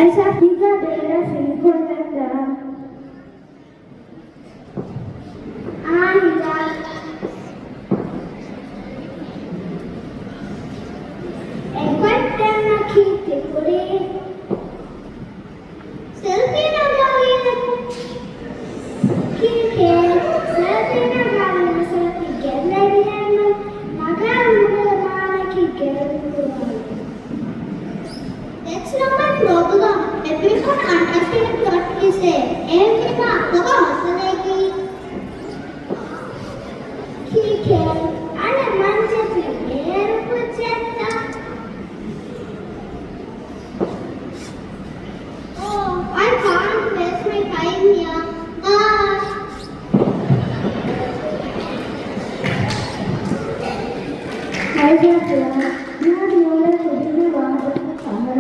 Esa picadera se encontrará. Encuentran aquí te puré. Selfie na gawin. Kike. Selfie na gawin. Selfie get ready na. Nagawin kike. That's not my problem. Everyone understands what we say. Everyone आपको हंसने ठीक है. अरे मन से फिर कुछ ऐसा. Oh, I can't waste my time here. Hi, dear. You are the only person who wants to come and